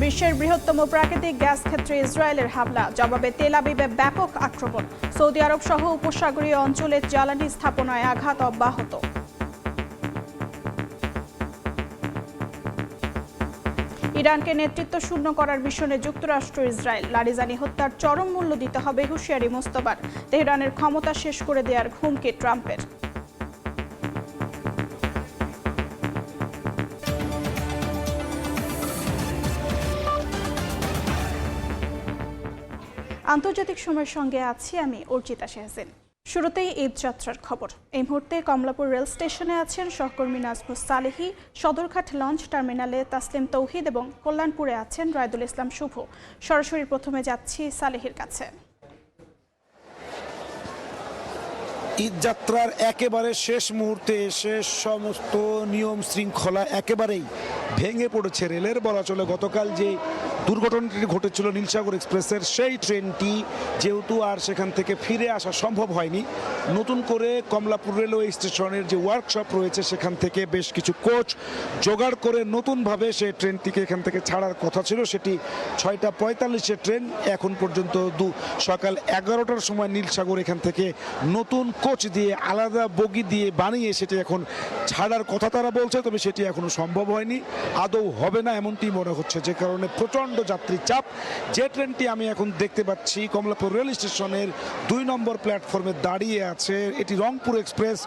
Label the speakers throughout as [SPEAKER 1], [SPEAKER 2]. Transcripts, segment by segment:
[SPEAKER 1] বিশ্বের বৃহত্তম প্রাকৃতিক গ্যাস ক্ষেত্রে ইসরায়েলের হামলা, জবাবে তেল আবিবে ব্যাপক আক্রমণ। সৌদি আরব সহ উপসাগরীয় অঞ্চলে জ্বালানি স্থাপনায় আঘাত অব্যাহত। ইরানকে নেতৃত্ব শূন্য করার মিশনে যুক্তরাষ্ট্র ইসরায়েল। লারিজানি হত্যার চরম মূল্য দিতে হবে হুঁশিয়ারি মোস্তফার। তেহরানের ক্ষমতা শেষ করে দেওয়ার হুমকি ট্রাম্পের। আন্তর্জাতিক সময়ের সঙ্গে আছি আমি অর্চিতা শেহসিন। শুরুতেই ঈদ যাত্রার খবর। এই মুহূর্তে কমলাপুর রেল স্টেশনে আছেন সহকর্মী নাজমুস সালেহী, সদরঘাট লঞ্চ টার্মিনালে তাসলিম তৌহিদ এবং কল্যাণপুরে আছেন রায়দুল ইসলাম শুভ। সরাসরি প্রথমে যাচ্ছি সালেহীর কাছে।
[SPEAKER 2] ঈদ যাত্রার একেবারে শেষ মুহূর্তে এসে সমস্ত নিয়ম শৃঙ্খলা একেবারেই ভেঙে পড়েছে রেলের। বলা চলে গতকাল যে দুর্ঘটনাটি ঘটেছিল নীলসাগর এক্সপ্রেসের, সেই ট্রেনটি যেহেতু আর সেখান থেকে ফিরে আসা সম্ভব হয়নি, নতুন করে কমলাপুর রেলওয়ে স্টেশনের যে ওয়ার্কশপ রয়েছে সেখান থেকে বেশ কিছু কোচ জোগাড় করে নতুনভাবে সেই ট্রেনটিকে এখান থেকে ছাড়ার কথা ছিল। সেটি 6:45-এর ট্রেন, এখন পর্যন্ত সকাল 11টার সময় নীলসাগর এখান থেকে নতুন কোচ দিয়ে আলাদা বগি দিয়ে বানিয়ে সেটি এখন ছাড়ার কথা তারা বলছে, তবে সেটি এখনো সম্ভব হয়নি, আদৌ হবে না এমনটি মনে হচ্ছে, যে কারণে প্রচণ্ড যাত্রী চাপ। যে ট্রেনটি আমি এখন দেখতে পাচ্ছি কমলাপুর রেল স্টেশনের 2 নম্বর প্ল্যাটফর্মে দাঁড়িয়ে আছে, এটি রংপুর এক্সপ্রেস।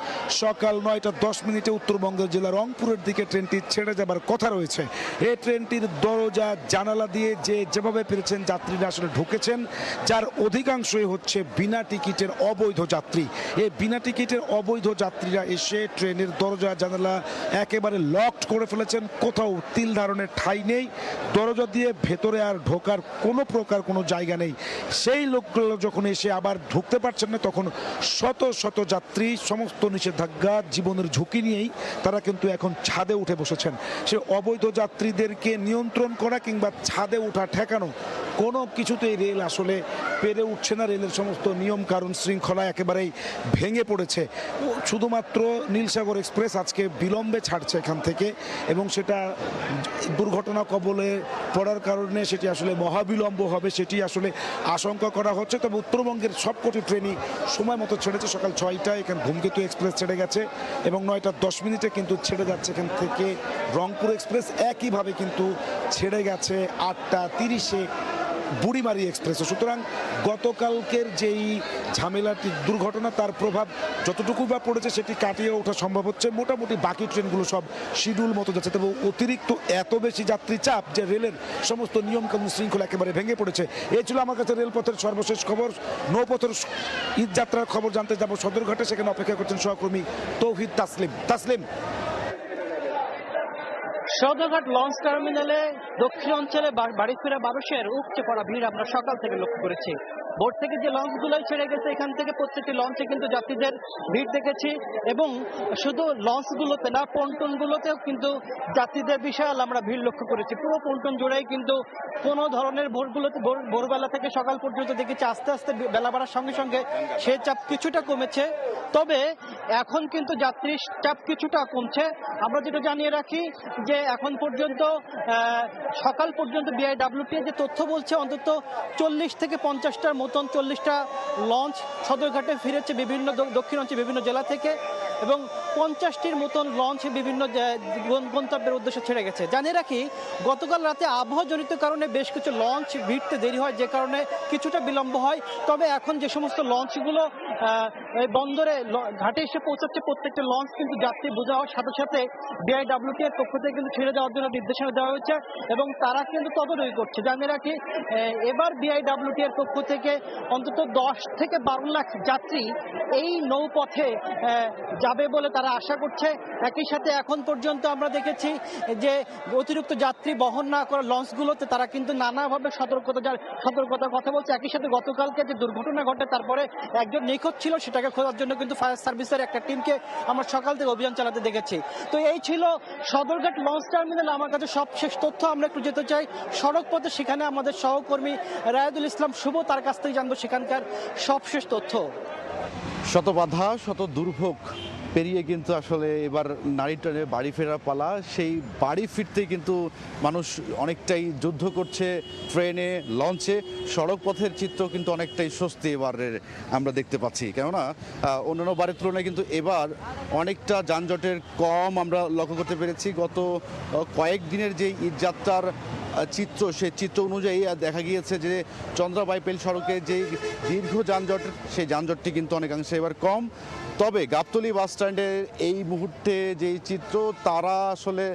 [SPEAKER 2] সকাল 9:10 উত্তরবঙ্গের জেলা রংপুরের দিকে ট্রেনটি ছেড়ে যাবার কথা রয়েছে। এই ট্রেনটির দরজা জানালা দিয়ে যেভাবে পেরেছেন যাত্রীরা আসলে ঢুকেছেন, যার অধিকাংশই হচ্ছে বিনা টিকিটের অবৈধ যাত্রী। এই বিনা টিকিটের অবৈধ যাত্রীরা এসে ট্রেনের দরজা জানালা একেবারে লকড করে ফেলেছেন, কোথাও তিল ধারণের ঠাঁই নেই, দরজা দিয়ে ভেতরে আর ঢোকার কোনো প্রকার কোনো জায়গা নেই। সেই লোকগুলো যখন এসে আবার ঢুকতে পারছেন না, তখন শত শত যাত্রী সমস্ত নিষেধাজ্ঞা জীবনের ঝুঁকি নিয়েই তারা কিন্তু এখন ছাদে উঠে বসেছেন। সে অবৈধ যাত্রীদেরকে নিয়ন্ত্রণ করা কিংবা ছাদে ওঠা ঠেকানো কোনো কিছুতেই রেল আসলে পেরে উঠছে না। রেলের সমস্ত নিয়ম কারণ শৃঙ্খলা একেবারেই ভেঙে পড়েছে। শুধুমাত্র নীলসাগর এক্সপ্রেস আজকে বিলম্বে ছাড়ছে এখান থেকে, এবং সেটা দুর্ঘটনা কবলে পড়ার কারণে সেটি আসলে মহাবিলম্ব হবে, সেটি আসলে আশঙ্কা করা হচ্ছে। তবে উত্তরবঙ্গের সবকটি ট্রেনই সময় মতো ছেড়েছে। সকাল 6টায় এখানে ধূমকেতু এক্সপ্রেস ছেড়ে গেছে এবং 9:10 কিন্তু ছেড়ে যাচ্ছে এখান থেকে রংপুর এক্সপ্রেস। একইভাবে কিন্তু ছেড়ে গেছে 8:30-এ বুড়িমারি এক্সপ্রেসও। সুতরাং গতকালকের যেই ঝামেলাটি দুর্ঘটনা, তার প্রভাব যতটুকু বা পড়েছে সেটি কাটিয়ে ওঠা সম্ভব হচ্ছে। মোটামুটি বাকি ট্রেনগুলো সব শিডিউল মতো যাচ্ছে, তবে অতিরিক্ত এত বেশি যাত্রী চাপ যে রেলের সমস্ত নিয়মকানুন শৃঙ্খলা একেবারে ভেঙে পড়েছে। এই ছিল আমার কাছে রেলপথের সর্বশেষ খবর। নৌপথের ঈদ যাত্রার খবর জানতে যাব সদরঘাটে, সেখানে অপেক্ষা করছেন সহকর্মী তৌহিদ। তাসলিম।
[SPEAKER 3] সদরঘাট লঞ্চ টার্মিনালে দক্ষিণ অঞ্চলে বাড়ি ফেরা মানুষের উপচে পড়া ভিড় আমরা সকাল থেকে লক্ষ্য করেছি। বোট থেকে যে লঞ্চগুলোই ছেড়ে গেছে, এখান থেকে প্রত্যেকটি লঞ্চে কিন্তু যাত্রীদের ভিড় দেখেছি, এবং শুধু লঞ্চগুলোতে না, পন্টনগুলোতেও কিন্তু যাত্রীদের বিশাল আমরা ভিড় লক্ষ্য করেছি। পুরো পন্টন জুড়েই কিন্তু কোনো ধরনের ভোরবেলা থেকে সকাল পর্যন্ত দেখেছি আস্তে আস্তে বেলা বাড়ার সঙ্গে সঙ্গে সে চাপ কিছুটা কমেছে, তবে এখন কিন্তু যাত্রীর চাপ কিছুটা কমছে। আমরা যেটা জানিয়ে রাখি যে এখন পর্যন্ত সকাল পর্যন্ত বিআইডব্লিউটি যে তথ্য বলছে, অন্তত 40 থেকে 50টার মতন 40টা লঞ্চ সদরঘাটে ফিরেছে বিভিন্ন দক্ষিণ অঞ্চলের বিভিন্ন জেলা থেকে, এবং 50টির মতন লঞ্চ বিভিন্ন গন্তব্যের উদ্দেশ্যে ছেড়ে গেছে। জানিয়ে রাখি গতকাল রাতে আবহাওয়াজনিত কারণে বেশ কিছু লঞ্চ ভিড়তে দেরি হয়, যে কারণে কিছুটা বিলম্ব হয়। তবে এখন যে সমস্ত লঞ্চগুলো বন্দরে ঘাটে এসে পৌঁছাচ্ছে, প্রত্যেকটা লঞ্চ কিন্তু যাত্রী বোঝা হওয়ার সাথে সাথে বিআইডব্লিউটি এর পক্ষ থেকে কিন্তু ছেড়ে যাওয়ার জন্য নির্দেশনা দেওয়া হয়েছে, এবং তারা কিন্তু তদারকি করছে। জানিয়ে রাখি এবার বিআইডব্লিউটি এর পক্ষ থেকে অন্তত 10 থেকে 12 লাখ যাত্রী এই নৌপথে যাবে বলে তারা আশা করছে। একই সাথে এখন পর্যন্ত আমরা দেখেছি যে অতিরিক্ত যাত্রী বহন না করা লঞ্চগুলোতে তারা কিন্তু নানাভাবে সতর্কতার কথা বলছে। একই সাথে গতকালকে যে দুর্ঘটনা ঘটে তারপরে একজন নিখোঁজ ছিল, সেটাকে খোঁজার জন্য কিন্তু ফায়ার সার্ভিসের একটা টিমকে আমরা সকাল থেকে অভিযান চালাতে দেখেছি। তো এই ছিল সদরঘাট লঞ্চ টার্মিনাল। আমার কাছে সবশেষ তথ্য আমরা একটু যেতে চাই সড়ক পথে, সেখানে আমাদের সহকর্মী রায়দুল ইসলাম শুভ, তার কাছ থেকে জানবো সেখানকার সবশেষ তথ্য।
[SPEAKER 4] শত বাধা, শত দুর্ভোগ পেরিয়ে কিন্তু আসলে এবার নারী ট্রেনে বাড়ি ফেরার পালা। সেই বাড়ি ফিরতেই কিন্তু মানুষ অনেকটাই যুদ্ধ করছে ট্রেনে, লঞ্চে। সড়ক পথের চিত্র কিন্তু অনেকটাই স্বস্তি এবারের আমরা দেখতে পাচ্ছি, কেননা অন্যান্য বারের তুলনায় কিন্তু এবার অনেকটা যানজটের কম আমরা লক্ষ্য করতে পেরেছি। গত কয়েকদিনের যে ঈদযাত্রার চিত্র, সেই চিত্র অনুযায়ী দেখা গিয়েছে যে চন্দ্রা বাইপেল সড়কে যে দীর্ঘ যানজট, সেই যানজটটি কিন্তু অনেকাংশে এবার কম। তবে গাবতলী বাস স্ট্যান্ডের এই মুহূর্তে যেই চিত্র, তারা আসলে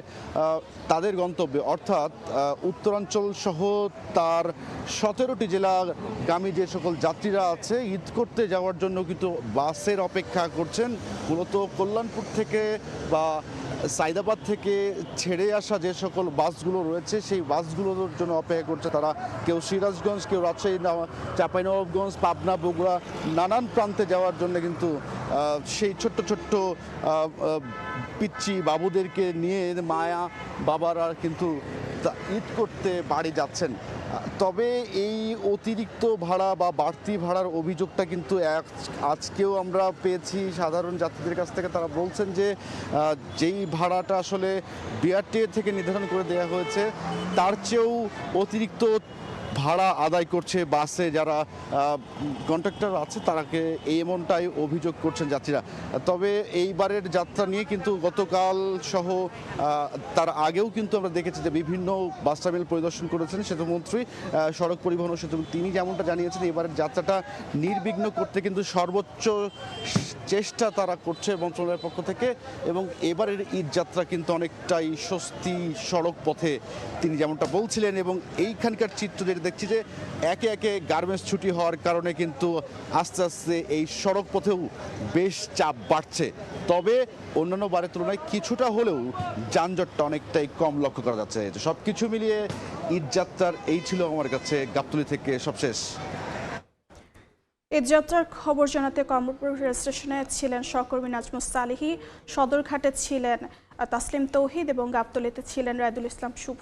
[SPEAKER 4] তাদের গন্তব্যে অর্থাৎ উত্তরাঞ্চল সহ তার 17টি জেলাগামী যে সকল যাত্রীরা আছে ঈদ করতে যাওয়ার জন্য কিন্তু বাসের অপেক্ষা করছেন। মূলত কল্যাণপুর থেকে বা সাইদাবাদ থেকে ছেড়ে আসা যে সকল বাসগুলো রয়েছে সেই বাসগুলোর জন্য অপেক্ষা করছে তারা। কেউ সিরাজগঞ্জ, কেউ রাজশাহী, চাঁপাইনবাবগঞ্জ, পাবনা, বগুড়া, নানান প্রান্তে যাওয়ার জন্য কিন্তু সেই ছোট্ট ছোট্ট পিচ্চি বাবুদেরকে নিয়ে মায়া বাবারা কিন্তু ঈদ করতে বাড়ি যাচ্ছেন। তবে এই অতিরিক্ত ভাড়া বা বাড়তি ভাড়ার অভিযোগটা কিন্তু আজকেও আমরা পেয়েছি সাধারণ যাত্রীদের কাছ থেকে। তারা বলছেন যে যেই ভাড়াটা আসলে বিআরটিএ থেকে নির্ধারণ করে দেওয়া হয়েছে তার চেয়েও অতিরিক্ত ভাড়া আদায় করছে বাসে যারা কন্ট্রাক্টর আছে, তারাকে এমনটাই অভিযোগ করছেন যাত্রীরা। তবে এইবারের যাত্রা নিয়ে কিন্তু গতকাল সহ তার আগেও কিন্তু আমরা দেখেছি যে বিভিন্ন বাস টার্মিনাল পরিদর্শন করেছেন সেতুমন্ত্রী, সড়ক পরিবহন ও সেতু। তিনি যেমনটা জানিয়েছেন এবারের যাত্রাটা নির্বিঘ্ন করতে কিন্তু সর্বোচ্চ চেষ্টা তারা করছে মন্ত্রণালয়ের পক্ষ থেকে। এবং এবারের ঈদ যাত্রা কিন্তু অনেকটাই স্বস্তি সড়ক পথে তিনি যেমনটা বলছিলেন। এবং এইখানকার চিত্র যেটা দেখছি যে একে একে গার্মেন্টস ছুটি হওয়ার কারণে কিন্তু আস্তে আস্তে এই সড়ক পথেও বেশ চাপ বাড়ছে। তবে অন্যান্য বারের তুলনায় কিছুটা হলেও যানজটটা অনেকটাই কম লক্ষ্য করা যাচ্ছে। সব কিছু মিলিয়ে ঈদযাত্রার এই ছিল আমার কাছে গাবতলী থেকে সবশেষ।
[SPEAKER 1] ঈদযাত্রার খবর জানাতে কমলাপুর রেল স্টেশনে ছিলেন সহকর্মী নাজমুস সালেহী, সদরঘাটে ছিলেন তাসলিম তৌহিদ এবং গাবতলীতে ছিলেন রায়দুল ইসলাম শুভ।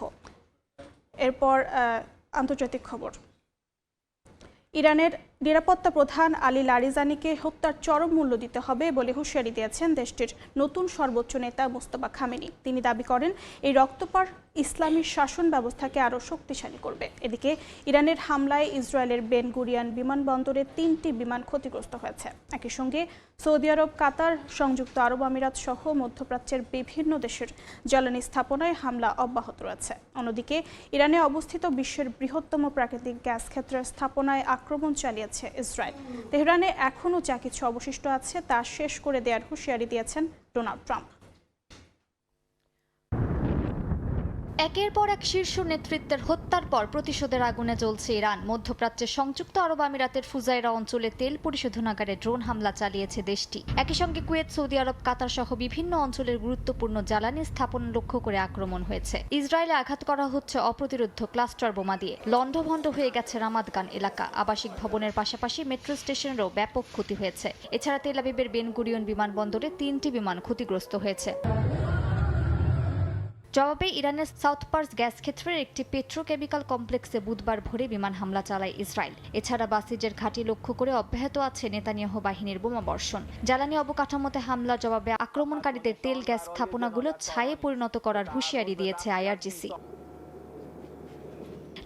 [SPEAKER 1] এরপর আন্তর্জাতিক খবর। ইরানের নিরাপত্তা প্রধান আলী লারিজানিকে হত্যার চরম মূল্য দিতে হবে বলে হুঁশিয়ারি দিয়েছেন দেশটির নতুন সর্বোচ্চ নেতা মোস্তফা খামেনি। তিনি দাবি করেন এই রক্তপাত ইসলামী শাসন ব্যবস্থাকে আরও শক্তিশালী করবে। এদিকে ইরানের হামলায় ইসরায়েলের বেন গুরিয়ান বিমানবন্দরে 3টি বিমান ক্ষতিগ্রস্ত হয়েছে। একই সঙ্গে সৌদি আরব, কাতার, সংযুক্ত আরব আমিরাত সহ মধ্যপ্রাচ্যের বিভিন্ন দেশের জ্বালানি স্থাপনায় হামলা অব্যাহত রয়েছে। অন্যদিকে ইরানে অবস্থিত বিশ্বের বৃহত্তম প্রাকৃতিক গ্যাস ক্ষেত্রের স্থাপনায় আক্রমণ চালিয়েছে ইসরায়েল। তেহরানে এখনও যা কিছু অবশিষ্ট আছে তা শেষ করে দেওয়ার হুঁশিয়ারি দিয়েছেন ডোনাল্ড ট্রাম্প।
[SPEAKER 5] একের পর এক শীর্ষ নেতৃত্বের হত্যার পর প্রতিশোধের আগুনে জ্বলছে ইরান। মধ্যপ্রাচ্যের সংযুক্ত আরব আমিরাতের ফুজাইরা অঞ্চলে তেল পরিশোধনাগারে ড্রোন হামলা চালিয়েছে দেশটি। একই সঙ্গে কুয়েত, সৌদি আরব, কাতার সহ বিভিন্ন অঞ্চলের গুরুত্বপূর্ণ জ্বালানি স্থাপন লক্ষ্য করে আক্রমণ হয়েছে। ইসরায়েলে আঘাত করা হচ্ছে অপ্রতিরোধ্য ক্লাস্টার বোমা দিয়ে। লণ্ডভণ্ড হয়ে গেছে রামাদগান এলাকা। আবাসিক ভবনের পাশাপাশি মেট্রো স্টেশনেরও ব্যাপক ক্ষতি হয়েছে। এছাড়া তেল আবিবের বেন গুরিয়ন বিমানবন্দরে 3টি বিমান ক্ষতিগ্রস্ত হয়েছে। জবাবে ইরানের সাউথ পার্স গ্যাস ক্ষেত্রের একটি পেট্রোকেমিক্যাল কমপ্লেক্সে বুধবার ভোরে বিমান হামলা চালায় ইসরায়েল। এছাড়া বাসিজের ঘাঁটি লক্ষ্য করে অব্যাহত আছে নেতানিয়াহু বাহিনীর বোমা বর্ষণ। জ্বালানি অবকাঠামোতে হামলার জবাবে আক্রমণকারীদের তেল গ্যাস স্থাপনাগুলো ছায়ে পরিণত করার হুঁশিয়ারি দিয়েছে আইআরজিসি।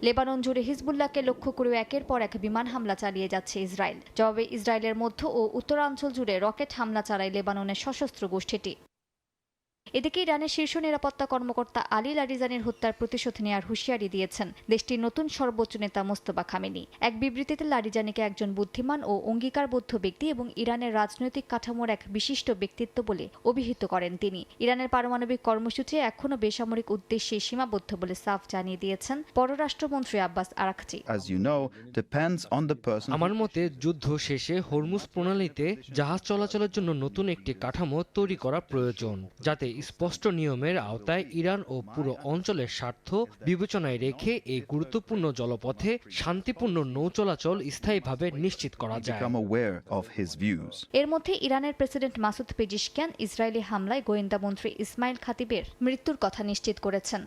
[SPEAKER 5] লেবানন জুড়ে হিজবুল্লাহকে লক্ষ্য করে একের পর এক বিমান হামলা চালিয়ে যাচ্ছে ইসরায়েল। জবাবে ইসরায়েলের মধ্য ও উত্তরাঞ্চল জুড়ে রকেট হামলা চালায় লেবাননের সশস্ত্র গোষ্ঠীটি। এদিকে ইরানের শীর্ষ নিরাপত্তা কর্মকর্তা আলী লারিজানির হত্যার প্রতিশোধ নেওয়ার হুঁশিয়ারি দিয়েছেন দেশটির নতুন সর্বোচ্চ নেতা মোস্তফা খামেনি। এক বিবৃতিতে লারিজানিকে একজন বুদ্ধিমান ও অঙ্গীকারবদ্ধ ব্যক্তি এবং ইরানের রাজনৈতিক কাঠামোর এক বিশিষ্ট ব্যক্তিত্ব বলে অভিহিত করেন তিনি। ইরানের পারমাণবিক কর্মসূচি এখনও বেসামরিক উদ্দেশ্যে সীমাবদ্ধ বলে সাফ জানিয়ে দিয়েছেন পররাষ্ট্রমন্ত্রী আব্বাস আরাকচি।
[SPEAKER 6] আমার মতে যুদ্ধ শেষে হরমুজ প্রণালীতে জাহাজ চলাচলের জন্য নতুন একটি কাঠামো তৈরি করা প্রয়োজন, যাতে স্পষ্ট নিয়মের আওতায় ইরান ও পুরো অঞ্চলের স্বার্থ বিবেচনায় রেখে এই গুরুত্বপূর্ণ জলপথে শান্তিপূর্ণ নৌ চলাচল স্থায়ীভাবে নিশ্চিত করা যায়।
[SPEAKER 5] এর মধ্যে ইরানের প্রেসিডেন্ট মাসুদ পেজিশকিয়ান ইসরায়েলি হামলায় গোয়েন্দা মন্ত্রী ইসমাইল খাতিবের মৃত্যুর কথা নিশ্চিত করেছেন।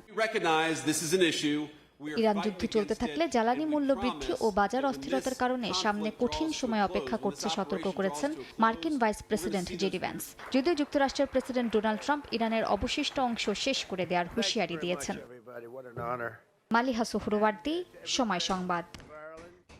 [SPEAKER 5] ইরান যুদ্ধ চলতে থাকলে জ্বালানি মূল্য বৃদ্ধি ও বাজার অস্থিরতার কারণে সামনে কঠিন সময় অপেক্ষা করছে সতর্ক করেছেন মার্কিন ভাইস প্রেসিডেন্ট জেডি ভ্যান্স। যদিও যুক্তরাষ্ট্রের প্রেসিডেন্ট ডোনাল্ড ট্রাম্প ইরানের অবশিষ্ট অংশ শেষ করে দেওয়ার হুঁশিয়ারি দিয়েছেন। মালিহা সুহরওয়ার্দী, সময় সংবাদ।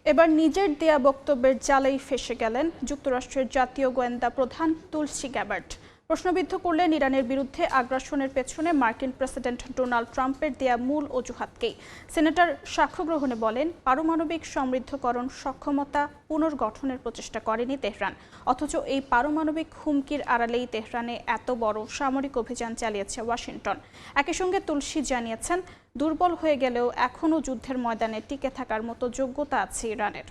[SPEAKER 1] এবার নিজের দেয়া বক্তব্যের জালেই ফেঁসে গেলেন যুক্তরাষ্ট্রের জাতীয় গোয়েন্দা প্রধান তুলসি গ্যাবার্ট। প্রশ্নবিদ্ধ করলেন ইরানের বিরুদ্ধে আগ্রাসনের পেছনে মার্কিন প্রেসিডেন্ট ডোনাল্ড ট্রাম্পের দেয়া মূল অজুহাতকেই। সেনেটর সাক্ষ্য গ্রহণে বলেন, পারমাণবিক সমৃদ্ধকরণ সক্ষমতা পুনর্গঠনের প্রচেষ্টা করেনি তেহরান, অথচ এই পারমাণবিক হুমকির আড়ালেই তেহরানে এত বড় সামরিক অভিযান চালিয়েছে ওয়াশিংটন। একই সঙ্গে তুলসি জানিয়েছেন, দুর্বল হয়ে গেলেও এখনও যুদ্ধের ময়দানে টিকে থাকার মতো যোগ্যতা আছে ইরানের।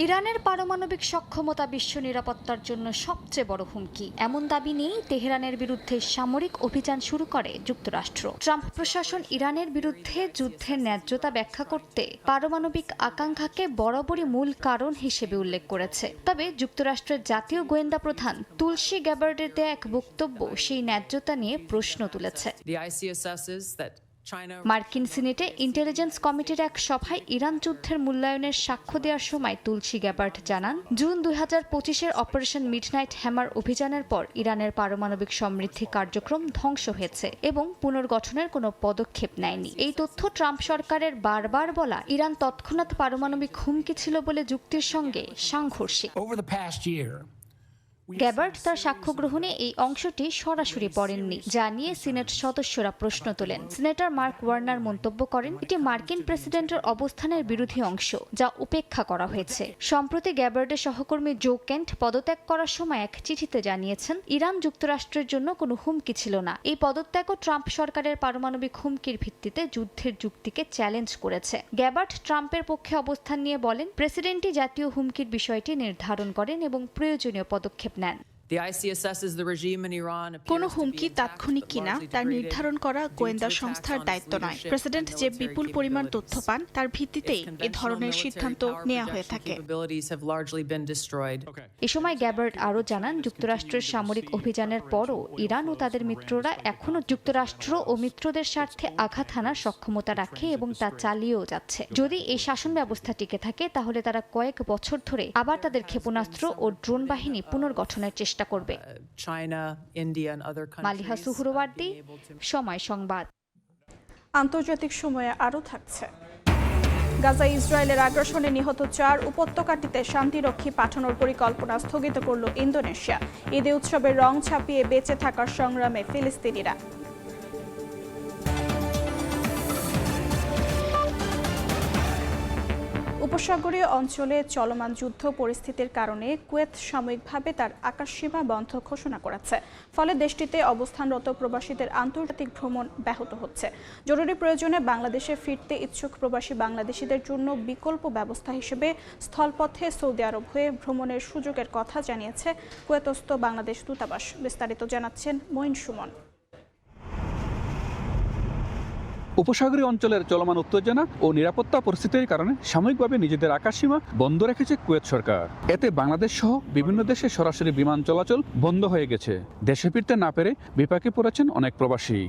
[SPEAKER 5] ইরানের পারমাণবিক সক্ষমতা বিশ্ব নিরাপত্তার জন্য সবচেয়ে বড় হুমকি, এমন দাবি নিয়েই তেহরানের বিরুদ্ধে সামরিক অভিযান শুরু করে যুক্তরাষ্ট্র। ট্রাম্প প্রশাসন ইরানের বিরুদ্ধে যুদ্ধের ন্যায্যতা ব্যাখ্যা করতে পারমাণবিক আকাঙ্ক্ষাকে বরাবরই মূল কারণ হিসেবে উল্লেখ করেছে। তবে যুক্তরাষ্ট্রের জাতীয় গোয়েন্দা প্রধান তুলসি গ্যাবার্ডের দেয়া এক বক্তব্য সেই ন্যায্যতা নিয়ে প্রশ্ন তুলেছে। মার্কিন সিনেটে ইন্টেলিজেন্স কমিটির এক সভায় ইরান যুদ্ধের মূল্যায়নের সাক্ষ্য দেওয়ার সময় তুলসি গ্যাবার্ট জানান, জুন 2025-এর অপারেশন মিডনাইট হ্যামার অভিযানের পর ইরানের পারমাণবিক সমৃদ্ধি কার্যক্রম ধ্বংস হয়েছে এবং পুনর্গঠনের কোনো পদক্ষেপ নেয়নি। এই তথ্য ট্রাম্প সরকারের বারবার বলা ইরান তৎক্ষণাৎ পারমাণবিক হুমকি ছিল বলে যুক্তির সঙ্গে সাংঘর্ষিক। গ্যাবার্ট তার সাক্ষ্য গ্রহণে এই অংশটি সরাসরি পড়েননি, যা নিয়ে সিনেট সদস্যরা প্রশ্ন তোলেন। সিনেটর মার্ক ওয়ার্নার মন্তব্য করেন, এটি মার্কিন প্রেসিডেন্টের অবস্থানের বিরোধী অংশ, যা উপেক্ষা করা হয়েছে। সম্প্রতি গ্যাবার্ডের সহকর্মী জো কেন্ট পদত্যাগ করার সময় এক চিঠিতে জানিয়েছেন, ইরান যুক্তরাষ্ট্রের জন্য কোনো হুমকি ছিল না। এই পদত্যাগও ট্রাম্প সরকারের পারমাণবিক হুমকির ভিত্তিতে যুদ্ধের যুক্তিকে চ্যালেঞ্জ করেছে। গ্যাবার্ট ট্রাম্পের পক্ষে অবস্থান নিয়ে বলেন, প্রেসিডেন্টই জাতীয় হুমকির বিষয়টি নির্ধারণ করেন এবং প্রয়োজনীয় পদক্ষেপ নেন।
[SPEAKER 7] কোনো হুমকি তাৎক্ষণিক কিনা তা নির্ধারণ করা গোয়েন্দা সংস্থার দায়িত্ব নয়। প্রেসিডেন্ট যে বিপুল পরিমাণ তথ্য পান তার ভিত্তিতেই এ ধরনের সিদ্ধান্ত নেওয়া হয়ে থাকে।
[SPEAKER 5] এ সময় গ্যাবার্ট আরও জানান, যুক্তরাষ্ট্রের সামরিক অভিযানের পরও ইরান ও তাদের মিত্ররা এখনও যুক্তরাষ্ট্র ও মিত্রদের স্বার্থে আঘাত হানার সক্ষমতা রাখে এবং তা চালিয়েও যাচ্ছে। যদি এই শাসন ব্যবস্থা টিকে থাকে তাহলে তারা কয়েক বছর ধরে আবার তাদের ক্ষেপণাস্ত্র ও ড্রোন বাহিনী পুনর্গঠনের চেষ্টা করবে। মালিহা সুহরওয়ার্দী, সময় সংবাদ।
[SPEAKER 1] আন্তর্জাতিক সময়ে আরও থাকছে। গাজায় ইসরায়েলের আগ্রাসনে নিহত 4 উপত্যকাটিতে শান্তিরক্ষী পাঠানোর পরিকল্পনা স্থগিত করল ইন্দোনেশিয়া। ঈদে উৎসবের রং ছাপিয়ে বেঁচে থাকার সংগ্রামে ফিলিস্তিনিরা। উপসাগরীয় অঞ্চলে চলমান যুদ্ধ পরিস্থিতির কারণে কুয়েত সাময়িকভাবে তার আকাশসীমা বন্ধ ঘোষণা করেছে। ফলে দেশটিতে অবস্থানরত প্রবাসীদের আন্তর্জাতিক ভ্রমণ ব্যাহত হচ্ছে। জরুরি প্রয়োজনে বাংলাদেশে ফিরতে ইচ্ছুক প্রবাসী বাংলাদেশিদের জন্য বিকল্প ব্যবস্থা হিসেবে স্থলপথে সৌদি আরব হয়ে ভ্রমণের সুযোগের কথা জানিয়েছে কুয়েতস্থ বাংলাদেশ দূতাবাস। বিস্তারিত জানাচ্ছেন মঈন সুমন।
[SPEAKER 8] উপসাগরীয় অঞ্চলের চলমান উত্তেজনা ও নিরাপত্তা পরিস্থিতির কারণে সাময়িকভাবে নিজেদের আকাশসীমা বন্ধ রেখেছে কুয়েত সরকার। এতে বাংলাদেশ সহ বিভিন্ন দেশে সরাসরি বিমান চলাচল বন্ধ হয়ে গেছে। দেশে ফিরতে না পেরে বিপাকে পড়েছেন অনেক প্রবাসী।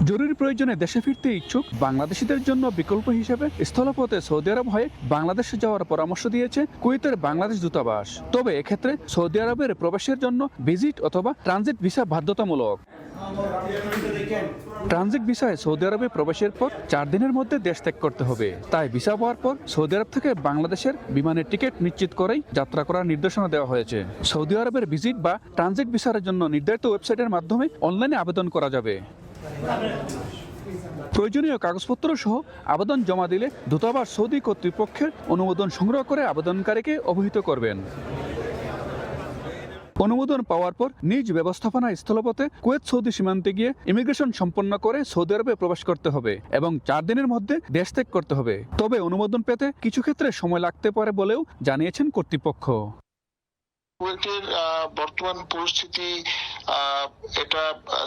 [SPEAKER 8] জরুরি প্রয়োজনে দেশে ফিরতে ইচ্ছুক বাংলাদেশিদের জন্য বিকল্প হিসেবে স্থলপথে সৌদি আরব হয়ে বাংলাদেশে যাওয়ার পরামর্শ দিয়েছে কুয়েতের বাংলাদেশ দূতাবাস। তবে এক্ষেত্রে সৌদি আরবের প্রবেশের জন্য ভিজিট অথবা ট্রানজিট ভিসা বাধ্যতামূলক। ট্রানজিট ভিসায় সৌদি আরবে প্রবেশের পর 4 দিনের মধ্যে দেশ ত্যাগ করতে হবে। তাই ভিসা পাওয়ার পর সৌদি আরব থেকে বাংলাদেশের বিমানের টিকিট নিশ্চিত করেই যাত্রা করার নির্দেশনা দেওয়া হয়েছে। সৌদি আরবের ভিজিট বা ট্রানজিট ভিসার জন্য নির্ধারিত ওয়েবসাইটের মাধ্যমে অনলাইনে আবেদন করা যাবে। প্রয়োজনীয় কাগজপত্র সহ আবেদন জমা দিলে দূতাবাস সৌদি কর্তৃপক্ষের অনুমোদন সংগ্রহ করে আবেদনকারীকে অবহিত করবেন। অনুমোদন পাওয়ার পর নিজ ব্যবস্থাপনা স্থলপথে কুয়েত সৌদি সীমান্তে গিয়ে ইমিগ্রেশন সম্পন্ন করে সৌদি আরবে প্রবেশ করতে হবে এবং 4 দিনের মধ্যে দেশ ত্যাগ করতে হবে। তবে অনুমোদন পেতে কিছু ক্ষেত্রে সময় লাগতে পারে বলেও জানিয়েছেন কর্তৃপক্ষ।
[SPEAKER 9] কুয়েতের বর্তমান পরিস্থিতি এটা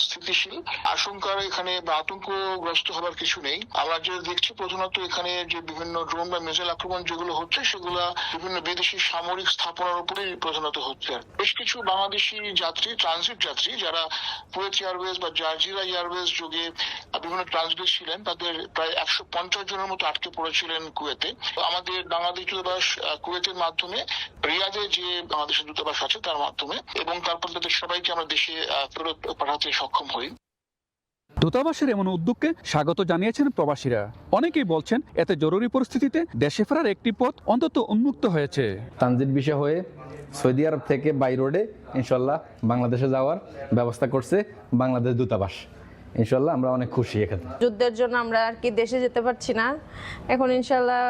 [SPEAKER 9] স্থিতিশীল। আশঙ্কার এখানে বা আতঙ্কগ্রস্ত হবার কিছু নেই। আমরা যে দেখছি প্রধানত এখানে যে বিভিন্ন ড্রোন বা মিসাইল আক্রমণ যেগুলো হচ্ছে সেগুলো বিভিন্ন বিদেশি সামরিক স্থাপনার উপরেই প্রধানত হচ্ছে। বেশ কিছু বাংলাদেশি যাত্রী, ট্রানজিট যাত্রী যারা কুয়েত এয়ারওয়েজ বা জাজিরা এয়ারওয়েজ যোগে বিভিন্ন ট্রানজিটে ছিলেন, তাদের প্রায় 150 জনের মতো আটকে পড়েছিলেন কুয়েতে। আমাদের বাংলাদেশ দূতাবাস কুয়েতের মাধ্যমে রিয়াদে যে বাংলাদেশের দূতাবাস আছে তার মাধ্যমে এবং তারপর তাদের সবাইকে আমরা দেশে ফেরত পাঠাতে সক্ষম হই।
[SPEAKER 8] দূতাবাসের এমন উদ্যোগকে স্বাগত জানিয়েছেন প্রবাসীরা। অনেকেই বলছেন এতে জরুরি পরিস্থিতিতে দেশে ফেরার একটি পথ অন্তত উন্মুক্ত হয়েছে।
[SPEAKER 10] ট্রানজিট ভিসা হয়ে সৌদি আরব থেকে বাই রোডে ইনশাল্লাহ বাংলাদেশে যাওয়ার ব্যবস্থা করছে বাংলাদেশ দূতাবাস। ইনশাল্লাহ আমরা অনেক খুশি এখানে।
[SPEAKER 11] যুদ্ধের জন্য আমরা আর কি দেশে যেতে পারছি না, এখন ইনশাল্লাহ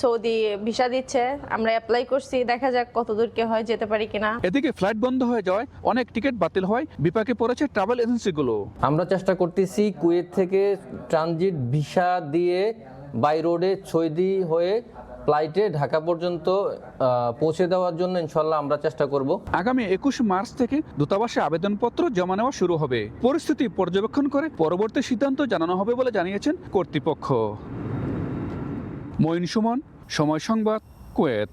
[SPEAKER 11] সৌদি ভিসা দিচ্ছে, আমরা অ্যাপ্লাই করছি, দেখা যাক কতদূর কি হয়, যেতে পারি কিনা।
[SPEAKER 8] এদিকে ফ্লাইট বন্ধ হয়ে যাওয়ায় অনেক টিকিট বাতিল হয়, বিপাকে পড়েছে ট্রাভেল এজেন্সিগুলো।
[SPEAKER 10] আমরা চেষ্টা করতেছি কুয়েত থেকে ট্রানজিট ভিসা দিয়ে বাই রোডে সৌদি হয়ে ফ্লাইটে ঢাকা পর্যন্ত পৌঁছে দেওয়ার জন্য ইনশাল্লাহ আমরা চেষ্টা করব।
[SPEAKER 8] আগামী 21 মার্চ থেকে দূতাবাসে আবেদনপত্র জমা নেওয়া শুরু হবে। পরিস্থিতি পর্যবেক্ষণ করে পরবর্তী সিদ্ধান্ত জানানো হবে বলে জানিয়েছেন কর্তৃপক্ষ। মঈন সুমন, সময় সংবাদ, কুয়েত।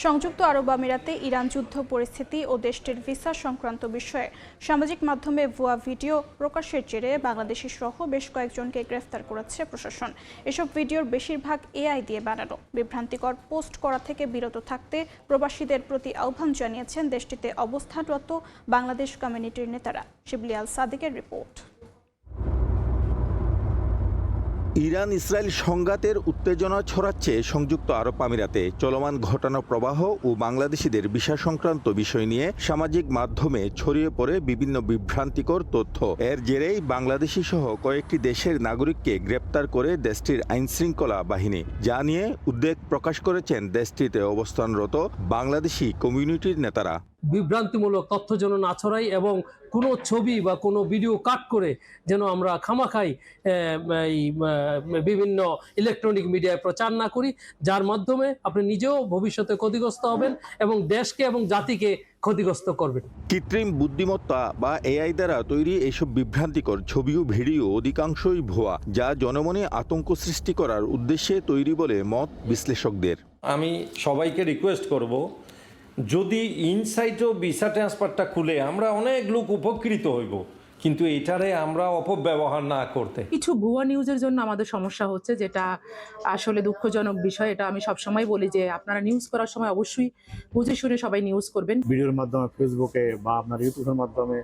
[SPEAKER 1] সংযুক্ত আরব আমিরাতে ইরান যুদ্ধ পরিস্থিতি ও দেশটির ভিসা সংক্রান্ত বিষয়ে সামাজিক মাধ্যমে ভুয়া ভিডিও প্রকাশের জেরে বাংলাদেশি সহ বেশ কয়েকজনকে গ্রেফতার করেছে প্রশাসন। এসব ভিডিওর বেশিরভাগ এআই দিয়ে বানানো। বিভ্রান্তিকর পোস্ট করা থেকে বিরত থাকতে প্রবাসীদের প্রতি আহ্বান জানিয়েছেন দেশটিতে অবস্থানরত বাংলাদেশ কমিউনিটির নেতারা। শিবলি আল সাদিকের রিপোর্ট।
[SPEAKER 12] ইরান ইসরায়েল সংঘাতের উত্তেজনা ছড়াচ্ছে সংযুক্ত আরব আমিরাতে। চলমান ঘটনা প্রবাহ ও বাংলাদেশিদের ভিসা সংক্রান্ত বিষয় নিয়ে সামাজিক মাধ্যমে ছড়িয়ে পড়ে বিভিন্ন বিভ্রান্তিকর তথ্য। এর জেরেই বাংলাদেশি সহ কয়েকটি দেশের নাগরিককে গ্রেপ্তার করে দেশটির আইনশৃঙ্খলা বাহিনী, যা নিয়ে উদ্বেগ প্রকাশ করেছেন দেশটিতে অবস্থানরত বাংলাদেশি কমিউনিটির নেতারা।
[SPEAKER 13] বিভ্রান্তিমূলক তথ্য যেন না ছড়াই এবং কোনো ছবি বা কোনো ভিডিও কাট করে যেন আমরা খামাখাই বিভিন্ন ইলেকট্রনিক মিডিয়ায় প্রচার না করি, যার মাধ্যমে আপনি নিজেও ভবিষ্যতে ক্ষতিগ্রস্ত হবেন এবং দেশকে এবং জাতিকে ক্ষতিগ্রস্ত করবেন।
[SPEAKER 12] কৃত্রিম বুদ্ধিমত্তা বা এআই দ্বারা তৈরি এইসব বিভ্রান্তিকর ছবি ও ভিডিও অধিকাংশই ভুয়া, যা জনমনে আতঙ্ক সৃষ্টি করার উদ্দেশ্যে তৈরি বলে মত বিশ্লেষকদের।
[SPEAKER 14] আমি সবাইকে রিকোয়েস্ট করব, যদি ইনসাইটও ভিসা ট্রান্সফারটা খুলে আমরা অনেক লোক উপকৃত হইব, কিন্তু এটারে আমরা অপব্যবহার না করতে।
[SPEAKER 15] কিছু ভুয়া নিউজের জন্য আমাদের সমস্যা হচ্ছে, যেটা আসলে দুঃখজনক বিষয়। এটা আমি সবসময় বলি যে আপনারা নিউজ করার সময় অবশ্যই বুঝে শুনে সবাই নিউজ করবেন।
[SPEAKER 16] ভিডিওর মাধ্যমে ফেসবুকে বা আপনার ইউটিউবের মাধ্যমে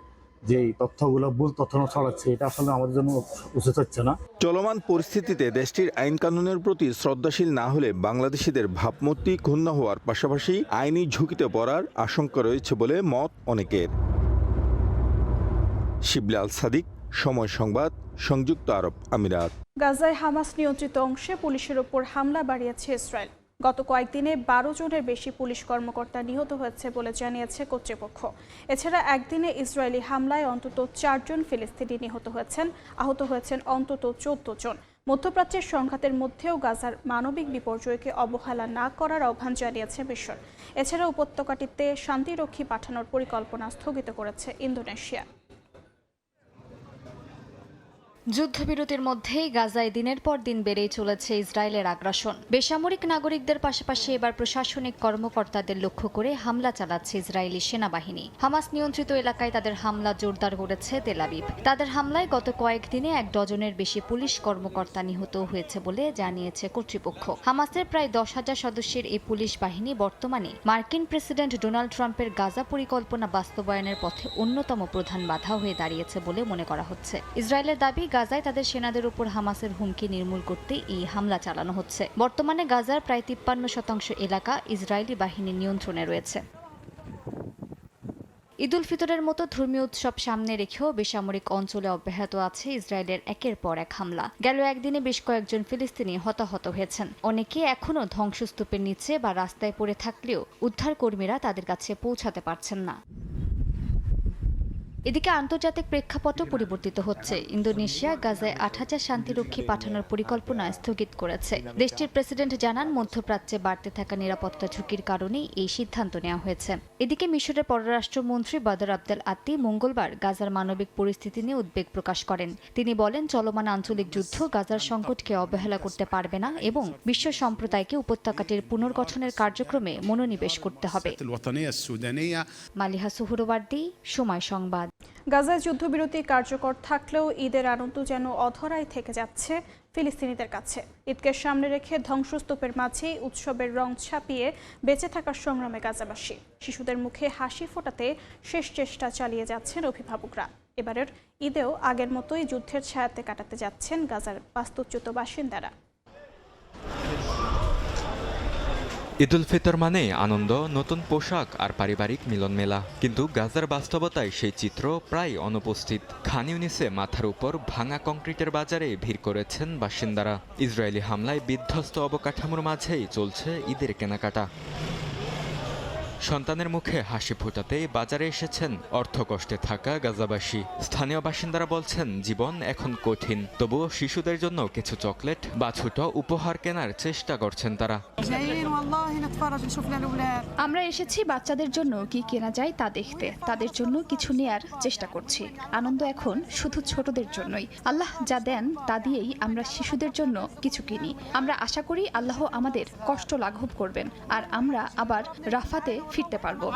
[SPEAKER 16] যেই তথ্যগুলো ভুল তথ্য ছড়াচ্ছে, এটা আসলে আমাদের জন্য উচিত হচ্ছে না।
[SPEAKER 12] চলমান পরিস্থিতিতে দেশটির আইন কানুনের প্রতি শ্রদ্ধাশীল না হলে বাংলাদেশিদের ভাবমূর্তি ক্ষুণ্ণ হওয়ার পাশাপাশি আইনি ঝুঁকিতে পড়ার আশঙ্কা রয়েছে বলে মত অনেকের। শিবলি আল সাদিক, সময় সংবাদ, সংযুক্ত আরব আমিরাত।
[SPEAKER 1] গাজায় হামাস নিয়ন্ত্রিত অংশে পুলিশের ওপর হামলা বাড়িয়েছে ইসরায়েল। গত কয়েকদিনে 12 জনের বেশি পুলিশ কর্মকর্তা নিহত হয়েছে বলে জানিয়েছে কর্তৃপক্ষ। এছাড়া একদিনে ইসরায়েলি হামলায় অন্তত 4 জন ফিলিস্তিনি নিহত হয়েছেন, আহত হয়েছেন অন্তত 14 জন। মধ্যপ্রাচ্যের সংঘাতের মধ্যেও গাজার মানবিক বিপর্যয়কে অবহেলা না করার আহ্বান জানিয়েছে মিশর। এছাড়া উপত্যকাটিতে শান্তিরক্ষী পাঠানোর পরিকল্পনা স্থগিত করেছে ইন্দোনেশিয়া।
[SPEAKER 5] যুদ্ধবিরতির মধ্যেই গাজায় দিনের পর দিন বেড়েই চলেছে ইসরায়েলের আগ্রাসন। বেসামরিক নাগরিকদের পাশাপাশি এবার প্রশাসনিক কর্মকর্তাদের লক্ষ্য করে হামলা চালাচ্ছে ইসরায়েলি সেনাবাহিনী। হামাস নিয়ন্ত্রিত এলাকায় তাদের হামলা জোরদার করেছে তেল আবিব। তাদের হামলায় গত কয়েকদিনে 1 ডজনের বেশি পুলিশ কর্মকর্তা নিহত হয়েছে বলে জানিয়েছে কর্তৃপক্ষ। হামাসের প্রায় 10,000 সদস্যের এই পুলিশ বাহিনী বর্তমানে মার্কিন প্রেসিডেন্ট ডোনাল্ড ট্রাম্পের গাজা পরিকল্পনা বাস্তবায়নের পথে অন্যতম প্রধান বাধা হয়ে দাঁড়িয়েছে বলে মনে করা হচ্ছে। ইসরায়েলের দাবি, গাজায় তাদের সেনাদের উপর হামাসের হুমকি নির্মূল করতে এই হামলা চালানো হচ্ছে। বর্তমানে গাজার প্রায় 53% এলাকা ইসরায়েলি বাহিনীর নিয়ন্ত্রণে রয়েছে। ঈদ উল ফিতরের মতো ধর্মীয় উৎসব সামনে রেখেও বেসামরিক অঞ্চলে অব্যাহত আছে ইসরায়েলের একের পর এক হামলা। গেল একদিনে বেশ কয়েকজন ফিলিস্তিনি হতাহত হয়েছেন। অনেকে এখনও ধ্বংসস্তূপের নিচে বা রাস্তায় পড়ে থাকলেও উদ্ধারকর্মীরা তাদের কাছে পৌঁছাতে পারছেন না। এদিকে আন্তর্জাতিক প্রেক্ষাপটও পরিবর্তিত হচ্ছে। ইন্দোনেশিয়া গাজায় ৮,০০০ শান্তিরক্ষী পাঠানোর পরিকল্পনা স্থগিত করেছে। দেশটির প্রেসিডেন্ট জানান, মধ্যপ্রাচ্যে বাড়তে থাকা নিরাপত্তা ঝুঁকির কারণেই এই সিদ্ধান্ত নেওয়া হয়েছে। এদিকে মিশরের পররাষ্ট্রমন্ত্রী বদর আবদেল আত্তি মঙ্গলবার গাজার মানবিক পরিস্থিতি নিয়ে উদ্বেগ প্রকাশ করেন। তিনি বলেন, চলমান আঞ্চলিক যুদ্ধ গাজার সংকটকে অবহেলা করতে পারবে না এবং বিশ্ব সম্প্রদায়কে উপত্যকাটির পুনর্গঠনের কার্যক্রমে মনোনিবেশ করতে হবে। মালিহা সুহরওয়ার্দী, সময় সংবাদ।
[SPEAKER 1] গাজায় যুদ্ধবিরতি কার্যকর থাকলেও ঈদের আনন্দ যেন অধরাই থেকে যাচ্ছে ফিলিস্তিনিদের কাছে। ঈদকে সামনে রেখে ধ্বংসস্তূপের মাঝেই উৎসবের রং ছাপিয়ে বেঁচে থাকার সংগ্রামে গাজাবাসী। শিশুদের মুখে হাসি ফোটাতে শেষ চেষ্টা চালিয়ে যাচ্ছেন অভিভাবকরা। এবারের ঈদেও আগের মতোই যুদ্ধের ছায়াতে কাটাতে যাচ্ছেন গাজার বাস্তুচ্যুত বাসিন্দারা।
[SPEAKER 17] ঈদ উল ফিতর মানে আনন্দ, নতুন পোশাক আর পারিবারিক মিলন মেলা। কিন্তু গাজার বাস্তবতায় সেই চিত্র প্রায় অনুপস্থিত। খান ইউনিসে মাথার উপর ভাঙা কংক্রিটের বাজারে ভিড় করেছেন বাসিন্দারা। ইসরায়েলি হামলায় বিধ্বস্ত অবকাঠামোর মাঝেই চলছে ঈদের কেনাকাটা। সন্তানের মুখে হাসি ফোটাতে বাজারে এসেছেন অর্থকষ্টে থাকা গাজাবাসী। স্থানীয় বাসিন্দারা বলছেন, জীবন এখন কঠিন, তবুও শিশুদের জন্য কিছু চকলেট বা ছোট উপহার কেনার চেষ্টা করছেন তারা।
[SPEAKER 7] আমরা এসেছি বাচ্চাদের জন্য কি কেনা যায় তা দেখতে, তাদের জন্য কিছু নেয়ার চেষ্টা করছি। আনন্দ এখন শুধু ছোটদের জন্যই। আল্লাহ যা দেন তা দিয়েই আমরা শিশুদের জন্য কিছু কিনি। আমরা আশা করি আল্লাহ আমাদের কষ্ট লাঘব করবেন আর আমরা আবার রাফাতে ফিরতে পারবো।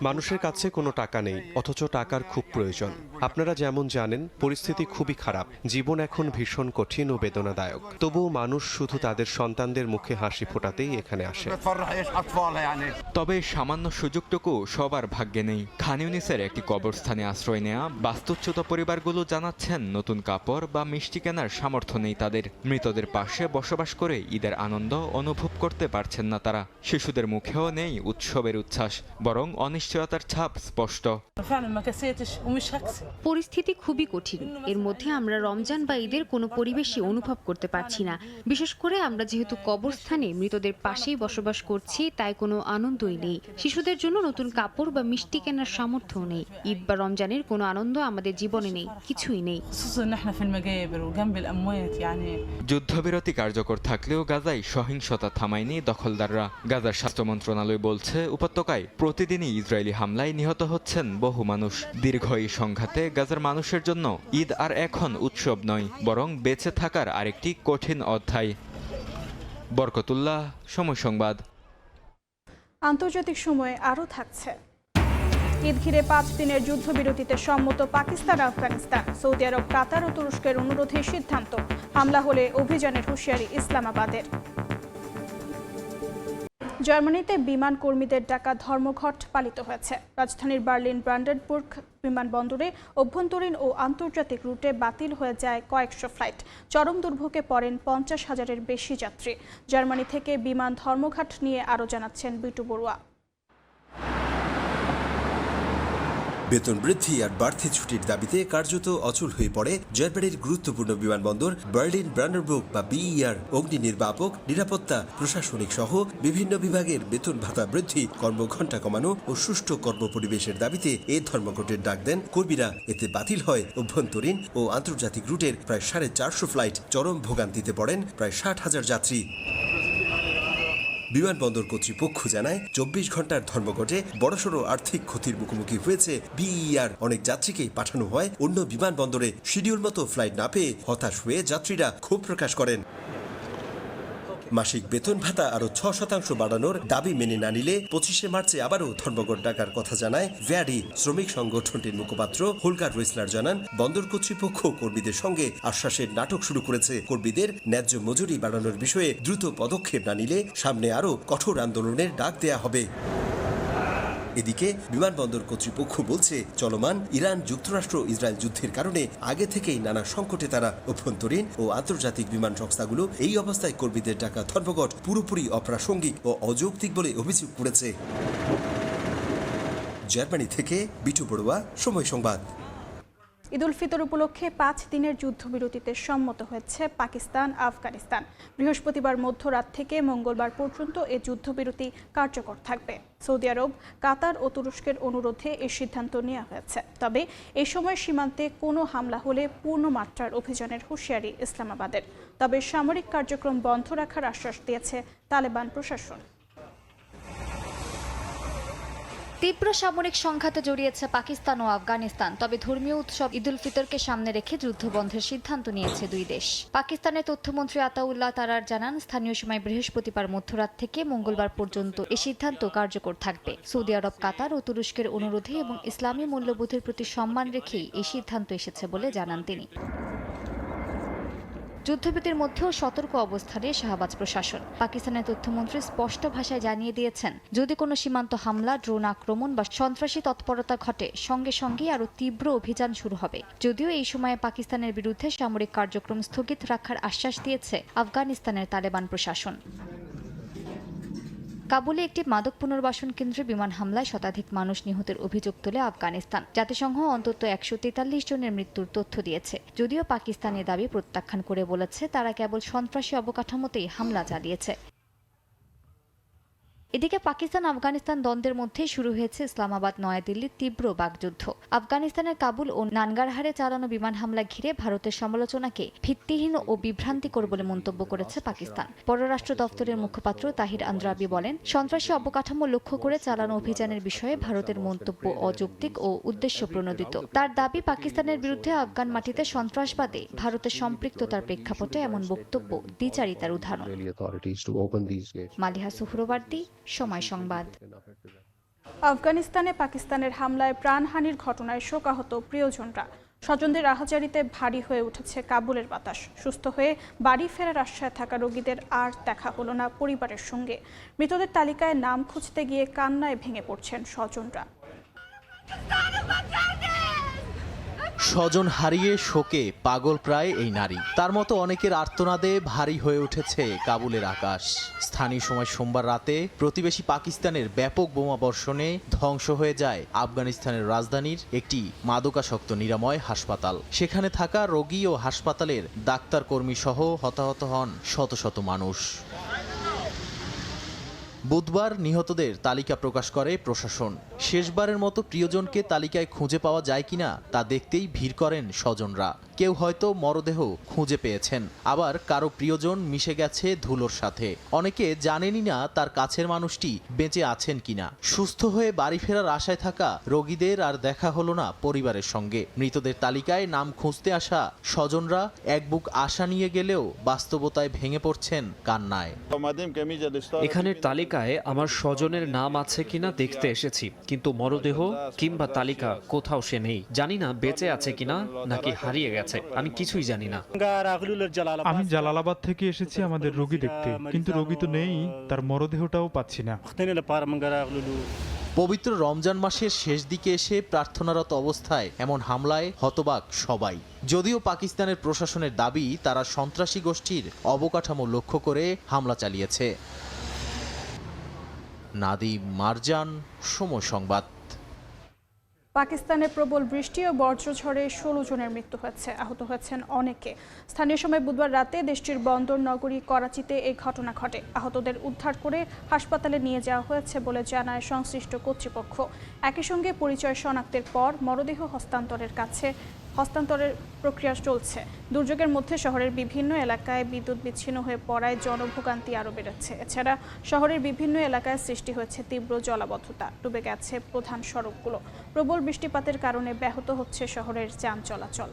[SPEAKER 18] মানুষের কাছে কোনো টাকা নেই, অথচ টাকার খুব প্রয়োজন। আপনারা যেমন জানেন, পরিস্থিতি খুবই খারাপ। জীবন এখন ভীষণ কঠিন ও বেদনাদায়ক। তবুও মানুষ শুধু তাদের সন্তানদের মুখে হাসি ফোটাতেই এখানে আসে।
[SPEAKER 17] তবে সামান্য সুযোগটুকু সবার ভাগ্যে নেই। খান ইউনিসের একটি কবরস্থানে আশ্রয় নেওয়া বাস্তুচ্যুত পরিবারগুলো জানাচ্ছেন, নতুন কাপড় বা মিষ্টি কেনার সামর্থ্য নেই তাদের। মৃতদের পাশে বসবাস করে ঈদের আনন্দ অনুভব করতে পারছেন না তারা। শিশুদের মুখেও নেই উৎসবের উচ্ছ্বাস, বরং অনিশ্চয়তার ছাপ স্পষ্ট।
[SPEAKER 19] পরিস্থিতি খুবই কঠিন। এর মধ্যে আমরা রমজান বা ঈদের কোনো পরিবেশই অনুভব করতে পারছি না। বিশেষ করে আমরা যেহেতু কবরস্থানে মৃতদের পাশেই বসবাস করছি, তাই কোনো আনন্দই নেই। শিশুদের জন্য নতুন কাপড় বা মিষ্টি কেনার সামর্থ্য নেই। ঈদ বা রমজানের কোনো আনন্দ আমাদের জীবনে নেই, কিছুই নেই।
[SPEAKER 17] যুদ্ধবিরতি কার্যকর থাকলেও গাজায় সহিংসতা থামায়নি দখলদাররা। গাজার স্বাস্থ্য মন্ত্রণালয় বলছে, উপত্যকায় প্রতিদিনই ইসরায়েলি হামলায় নিহত হচ্ছেন বহু মানুষ। দীর্ঘ এই সংঘাতে গাজার মানুষের জন্য ঈদ আর এখন উৎসব নয়, বরং বেঁচে থাকার আরেকটি কঠিন অধ্যায়। বরকতুল্লাহ, সময় সংবাদ।
[SPEAKER 1] আন্তর্জাতিক সময়ে আরও থাকছে। ঈদ ঘিরে 5 দিনের যুদ্ধবিরতিতে সম্মত পাকিস্তান, আফগানিস্তান। সৌদি আরব, কাতার ও তুরস্কের অনুরোধে সিদ্ধান্ত। হামলা হলে অভিযানের হুঁশিয়ারি ইসলামাবাদের। জার্মানিতে বিমান কর্মীদের ডাকা ধর্মঘট পালিত হয়েছে। রাজধানীর বার্লিন ব্রান্ডেনবুর্গ বিমানবন্দরে অভ্যন্তরীণ ও আন্তর্জাতিক রুটে বাতিল হয়ে যায় কয়েকশো ফ্লাইট। চরম দুর্ভোগে পড়েন 50,000-এর বেশি যাত্রী। জার্মানি থেকে বিমান ধর্মঘট নিয়ে আরও জানাচ্ছেন বিটু বড়ুয়া।
[SPEAKER 20] বেতন বৃদ্ধি আর বাড়তি ছুটির দাবিতে কার্যত অচল হয়ে পড়ে জার্মানির গুরুত্বপূর্ণ বিমানবন্দর বার্লিন ব্রান্ডেনবুর্গ বা বিইআর। অগ্নি নির্বাপক, নিরাপত্তা, প্রশাসনিক সহ বিভিন্ন বিভাগের বেতন ভাতা বৃদ্ধি, কর্মঘণ্টা কমানো ও সুষ্ঠু কর্মপরিবেশের দাবিতে এ ধর্মঘটের ডাক দেন কর্মীরা। এতে বাতিল হয় অভ্যন্তরীণ ও আন্তর্জাতিক রুটের প্রায় 450 ফ্লাইট। চরম ভোগান্তিতে পড়েন প্রায় 60,000 যাত্রী। বিমানবন্দর কর্তৃপক্ষ জানায়, 24 ঘন্টার ধর্মঘটে বড়সড় আর্থিক ক্ষতির মুখোমুখি হয়েছে বিইআর। অনেক যাত্রীকে পাঠানো হয় অন্য বিমানবন্দরে। শিডিউল মতো ফ্লাইট না পেয়ে হতাশ হয়ে যাত্রীরা ক্ষোভ প্রকাশ করেন। মাসিক বেতন ভাতা আরো 6% বাড়ানোর দাবি মেনে না নিলে 25শে মার্চে আবারও ধর্মঘট ডাকার কথা জানায় ভ্যাডি। শ্রমিক সংগঠনটির মুখপাত্র হোলগার রুইসলার জানান, বন্দর কর্তৃপক্ষ কর্মীদের সঙ্গে আশ্বাসের নাটক শুরু করেছে। কর্মীদের ন্যায্য মজুরি বাড়ানোর বিষয়ে দ্রুত পদক্ষেপ না নিলে সামনে আরও কঠোর আন্দোলনের ডাক দেয়া হবে। এদিকে বিমানবন্দর কর্তৃপক্ষ বলছে, চলমান ইরান যুক্তরাষ্ট্র ইসরায়েল যুদ্ধের কারণে আগে থেকেই নানা সংকটে তারা। অভ্যন্তরীণ ও আন্তর্জাতিক বিমান সংস্থাগুলো এই অবস্থায় কর্মীদের ডাকা ধর্মঘট পুরোপুরি অপ্রাসঙ্গিক ও অযৌক্তিক বলে অভিযোগ করেছে। জার্মানি থেকে বিটু বড়ুয়া, সময় সংবাদ।
[SPEAKER 1] ঈদ উল ফিতর উপলক্ষে 5 দিনের যুদ্ধবিরতিতে সম্মত হয়েছে পাকিস্তান আফগানিস্তান। বৃহস্পতিবার মধ্যরাত থেকে মঙ্গলবার পর্যন্ত এই যুদ্ধবিরতি কার্যকর থাকবে। সৌদি আরব, কাতার ও তুরস্কের অনুরোধে এই সিদ্ধান্ত নেওয়া হয়েছে। তবে এই সময় সীমান্তে কোনো হামলা হলে পূর্ণমাত্রার অভিযানের হুঁশিয়ারি ইসলামাবাদের। তবে সামরিক কার্যক্রম বন্ধ রাখার আশ্বাস দিয়েছে তালেবান প্রশাসন।
[SPEAKER 5] তীব্র সামরিক সংঘাতে জড়িয়েছে পাকিস্তান ও আফগানিস্তান। তবে ধর্মীয় উৎসব ঈদ উল ফিতরকে সামনে রেখে যুদ্ধবন্ধের সিদ্ধান্ত নিয়েছে দুই দেশ। পাকিস্তানের তথ্যমন্ত্রী আতাউল্লাহ তারার জানান, স্থানীয় সময় বৃহস্পতিবার মধ্যরাত থেকে মঙ্গলবার পর্যন্ত এই সিদ্ধান্ত কার্যকর থাকবে। সৌদি আরব, কাতার ও তুরস্কের অনুরোধে এবং ইসলামী মূল্যবোধের প্রতি সম্মান রেখেই এই সিদ্ধান্ত এসেছে বলে জানান তিনি। যুদ্ধবিরতির মধ্যেও সতর্ক অবস্থানে শাহবাজ প্রশাসন। পাকিস্তানের তথ্যমন্ত্রী স্পষ্ট ভাষায় জানিয়ে দিয়েছেন, যদি কোনো সীমান্ত হামলা, ড্রোন আক্রমণ বা সন্ত্রাসী তৎপরতা ঘটে, সঙ্গে সঙ্গেই আরও তীব্র অভিযান শুরু হবে। যদিও এই সময়ে পাকিস্তানের বিরুদ্ধে সামরিক কার্যক্রম স্থগিত রাখার আশ্বাস দিয়েছে আফগানিস্তানের তালেবান প্রশাসন। কাবুলে একটি মাদক পুনর্বাসন কেন্দ্রে বিমান হামলায় শতাধিক মানুষ নিহতের অভিযোগ তোলে আফগানিস্তান। জাতিসংঘ অন্তত 143 জনের মৃত্যুর তথ্য দিয়েছে। যদিও পাকিস্তানের দাবি প্রত্যাখ্যান করে বলেছে, তারা কেবল সন্ত্রাসী অবকাঠামোতেই হামলা চালিয়েছে। এদিকে পাকিস্তান আফগানিস্তান দ্বন্দ্বের মধ্যে শুরু হয়েছে ইসলামাবাদ নয়াদিল্লির তীব্র বাগযুদ্ধ। আফগানিস্তানের কাবুল ও নানগারহারে চালানো বিমান হামলা ঘিরে ভারতের সমালোচনাকে ভিত্তিহীন ও বিভ্রান্তিকর বলে মন্তব্য করেছে পাকিস্তান। পররাষ্ট্র দপ্তরের মুখপাত্র তাহির আন্দ্রাবি বলেন, সন্ত্রাসী অবকাঠামো লক্ষ্য করে চালানো অভিযানের বিষয়ে ভারতের মন্তব্য অযৌক্তিক ও উদ্দেশ্য প্রণোদিত। তার দাবি, পাকিস্তানের বিরুদ্ধে আফগান মাটিতে সন্ত্রাসবাদে ভারতের সম্পৃক্ততার প্রেক্ষাপটে এমন বক্তব্য দ্বিচারিতার উদাহরণ। মালিহা সুহরওয়ার্দী, সময় সংবাদ।
[SPEAKER 1] আফগানিস্তানে পাকিস্তানের হামলায় প্রাণহানির ঘটনায় শোকাহত প্রিয়জনরা। স্বজনদের আহাজারিতে ভারী হয়ে উঠেছে কাবুলের বাতাস। সুস্থ হয়ে বাড়ি ফেরার আশায় থাকা রোগীদের আর দেখা হলো না পরিবারের সঙ্গে। মৃতদের তালিকায় নাম খুঁজতে গিয়ে কান্নায় ভেঙে পড়ছেন স্বজনরা।
[SPEAKER 21] স্বজন হারিয়ে শোকে পাগল প্রায় এই নারী। তার মতো অনেকের আর্তনাদে ভারী হয়ে উঠেছে কাবুলের আকাশ। স্থানীয় সময় সোমবার রাতে প্রতিবেশী পাকিস্তানের ব্যাপক বোমা বর্ষণে ধ্বংস হয়ে যায় আফগানিস্তানের রাজধানীর একটি মাদকাসক্ত নিরাময় হাসপাতাল। সেখানে থাকা রোগী ও হাসপাতালের ডাক্তার কর্মী সহ হতাহত হন শত শত মানুষ। বুধবার নিহতদের তালিকা প্রকাশ করে প্রশাসন। শেষবারের মতো প্রিয়জনকে তালিকায় খুঁজে পাওয়া যায় কিনা তা দেখতেই ভিড় করেন স্বজনরা। কেউ হয়তো মরদেহ খুঁজে পেয়েছেন, আবার কারো প্রিয়জন মিশে গেছে ধুলোর সাথে। অনেকে জানেনই না তার কাছের মানুষটি বেঁচে আছেন কিনা। সুস্থ হয়ে বাড়ি ফেরার আশায় থাকা রোগীদের আর দেখা হলো না পরিবারের সঙ্গে। মৃতদের তালিকায় নাম খুঁজতে আসা স্বজনরা এক বুক আশা নিয়ে গেলেও বাস্তবতায় ভেঙে পড়ছেন কান্নায়।
[SPEAKER 22] এখানের তালিকায় আমার স্বজনের নাম আছে কিনা দেখতে এসেছি, কিন্তু মরদেহ কিংবা তালিকা কোথাও সে নেই। জানি না বেঁচে আছে কিনা নাকি হারিয়ে গেছে, আমি কিছুই জানি না।
[SPEAKER 23] আমি জালালাবাদ থেকে এসেছি আমাদের রোগী দেখতে, কিন্তু রোগী তো নেই, তার মরদেহটাও পাচ্ছি না।
[SPEAKER 21] পবিত্র রমজান মাসের শেষ দিকে এসে প্রার্থনারত অবস্থায় এমন হামলায় হতবাক সবাই। যদিও পাকিস্তানের প্রশাসনের দাবি, তারা সন্ত্রাসী গোষ্ঠীর অবকাঠামো লক্ষ্য করে হামলা চালিয়েছে। নাদিম মারজান, সময় সংবাদ।
[SPEAKER 1] পাকিস্তানে প্রবল বৃষ্টি ও বজ্রঝড়ে 16 জনের মৃত্যু হয়েছে, আহত হয়েছেন অনেকে। স্থানীয় সময় বুধবার রাতে দেশটির বন্দর নগরী করাচিতে এই ঘটনা ঘটে। আহতদের উদ্ধার করে হাসপাতালে নিয়ে যাওয়া হয়েছে বলে জানায় সংশ্লিষ্ট কর্তৃপক্ষ। একই সঙ্গে পরিচয় শনাক্তের পর মরদেহ হস্তান্তরের প্রক্রিয়া চলছে। দুর্যোগের মধ্যে শহরের বিভিন্ন এলাকায় বিদ্যুৎ বিচ্ছিন্ন হয়ে পড়ায় জনভোগান্তি আরও বেড়েছে। এছাড়া শহরের বিভিন্ন এলাকায় সৃষ্টি হয়েছে তীব্র জলাবদ্ধতা, ডুবে গেছে প্রধান সড়কগুলো। প্রবল বৃষ্টিপাতের কারণে ব্যাহত হচ্ছে শহরের যান চলাচল।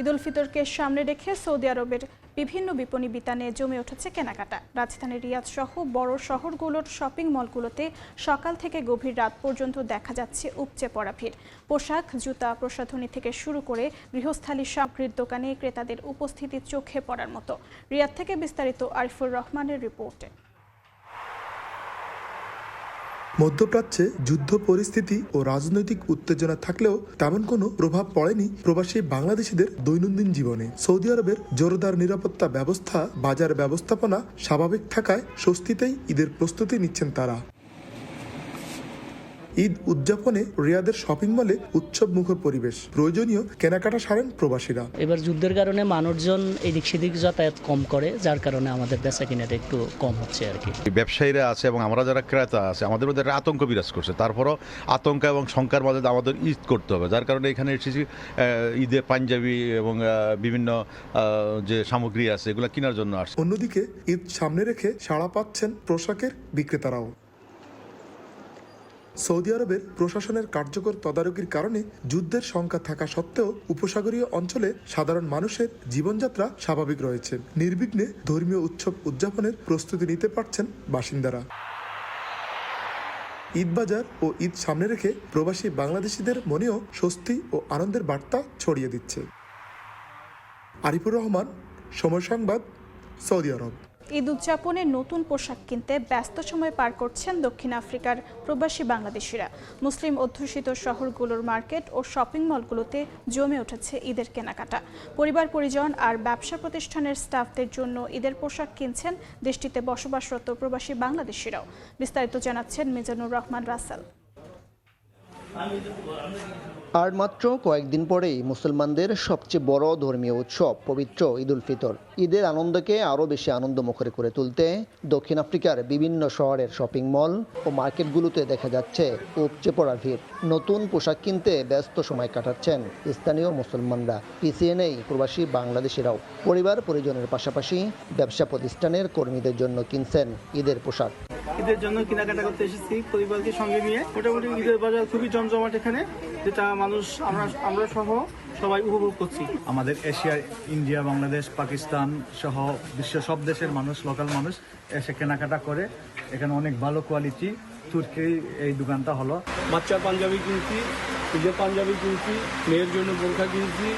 [SPEAKER 1] ঈদ উল ফিতরকে সামনে রেখে সৌদি আরবের বিভিন্ন বিপণী বিতানে জমে উঠেছে কেনাকাটা। রাজধানী রিয়াদ সহ বড় শহরগুলোর শপিং মলগুলোতে সকাল থেকে গভীর রাত পর্যন্ত দেখা যাচ্ছে উপচে পড়া ভিড়। পোশাক, জুতা, প্রসাধনী থেকে শুরু করে গৃহস্থালী সামগ্রীর দোকানে ক্রেতাদের উপস্থিতি চোখে পড়ার মতো। রিয়াদ থেকে বিস্তারিত আরিফুর রহমানের রিপোর্টে।
[SPEAKER 24] মধ্যপ্রাচ্যে যুদ্ধ পরিস্থিতি ও রাজনৈতিক উত্তেজনা থাকলেও তেমন কোনো প্রভাব পড়েনি প্রবাসী বাংলাদেশিদের দৈনন্দিন জীবনে। সৌদি আরবের জোরদার নিরাপত্তা ব্যবস্থা, বাজার ব্যবস্থাপনা স্বাভাবিক থাকায় স্বস্তিতেই ঈদের প্রস্তুতি নিচ্ছেন তারা। ঈদ উদযাপনে রিয়াদের শপিং মলে উৎসব মুখর পরিবেশ, প্রয়োজনীয় কেনাকাটা সারেন প্রবাসীরা।
[SPEAKER 2] এবার যুদ্ধের কারণে মানুষজন এদিক সেদিক যাতায়াত কম করে, যার কারণে আমাদের বেচা কিনাটা একটু কম হচ্ছে আর কি।
[SPEAKER 3] ব্যবসায়ীরা আছে এবং আমরা যারা ক্রেতা আছে আমাদের মধ্যে আতঙ্ক বিরাজ করছে, তারপরও আতঙ্ক এবং শঙ্কার মাঝে আমাদের ঈদ করতে হবে, যার কারণে এখানে এসেছি ঈদে পাঞ্জাবি এবং বিভিন্ন যে সামগ্রী আছে এগুলো কেনার জন্য আসছে।
[SPEAKER 24] অন্যদিকে ঈদ সামনে রেখে সাড়া পাচ্ছেন পোশাকের বিক্রেতারাও। সৌদি আরবের প্রশাসনের কার্যকর তদারকির কারণে যুদ্ধের শঙ্কা থাকা সত্ত্বেও উপসাগরীয় অঞ্চলে সাধারণ মানুষের জীবনযাত্রা স্বাভাবিক রয়েছে। নির্বিঘ্নে ধর্মীয় উৎসব উদযাপনের প্রস্তুতি নিতে পারছেন বাসিন্দারা। ঈদ বাজার ও ঈদ সামনে রেখে প্রবাসী বাংলাদেশিদের মনেও স্বস্তি ও আনন্দের বার্তা ছড়িয়ে দিচ্ছে। আরিফুর রহমান, সময় সংবাদ, সৌদি আরব।
[SPEAKER 1] ঈদ উদযাপনে নতুন পোশাক কিনতে ব্যস্ত সময় পার করছেন দক্ষিণ আফ্রিকার প্রবাসী বাংলাদেশিরা। মুসলিম অধ্যুষিত শহরগুলোর মার্কেট ও শপিং মলগুলোতে জমে উঠেছে ঈদের কেনাকাটা। পরিবার পরিজন আর ব্যবসা প্রতিষ্ঠানের স্টাফদের জন্য ঈদের পোশাক কিনছেন দেশটিতে বসবাসরত প্রবাসী বাংলাদেশিরাও। বিস্তারিত জানাচ্ছেন মিজানুর রহমান রাসেল।
[SPEAKER 4] আর মাত্র কয়েকদিন পরেই মুসলমানদের সবচেয়ে বড় ধর্মীয় উৎসব পবিত্র ঈদ উল ফিতর। ঈদের আনন্দকে আরও বেশি আনন্দমুখর করে তুলতে দক্ষিণ আফ্রিকার বিভিন্ন শহরের শপিং মল ও মার্কেটগুলোতে দেখা যাচ্ছে উপচে পড়া ভিড়। নতুন পোশাক কিনতে ব্যস্ত সময় কাটাচ্ছেন স্থানীয় মুসলমানরা, পিছিয়ে নেই প্রবাসী বাংলাদেশিরাও। পরিবার পরিজনের পাশাপাশি ব্যবসা প্রতিষ্ঠানের কর্মীদের জন্য কিনছেন ঈদের পোশাক।
[SPEAKER 6] ঈদের জন্য কেনাকাটা করতে এসেছি পরিবারকে সঙ্গে নিয়ে। মোটামুটি ঈদের বাজার খুবই জমজমাট এখানে, যেটা মানুষ আমরা সহ সবাই উপভোগ করছি।
[SPEAKER 25] আমাদের এশিয়া, ইন্ডিয়া, বাংলাদেশ, পাকিস্তান সহ বিশ্বের সব দেশের মানুষ, লোকাল মানুষ এসে কেনাকাটা করে। এখানে অনেক ভালো কোয়ালিটি। তুর্কির এই দোকানটা হলো।
[SPEAKER 6] বাচ্চার পাঞ্জাবি কিনছি, ঈদের পাঞ্জাবি কিনছি, মেয়ের জন্য বোরখা কিনছি,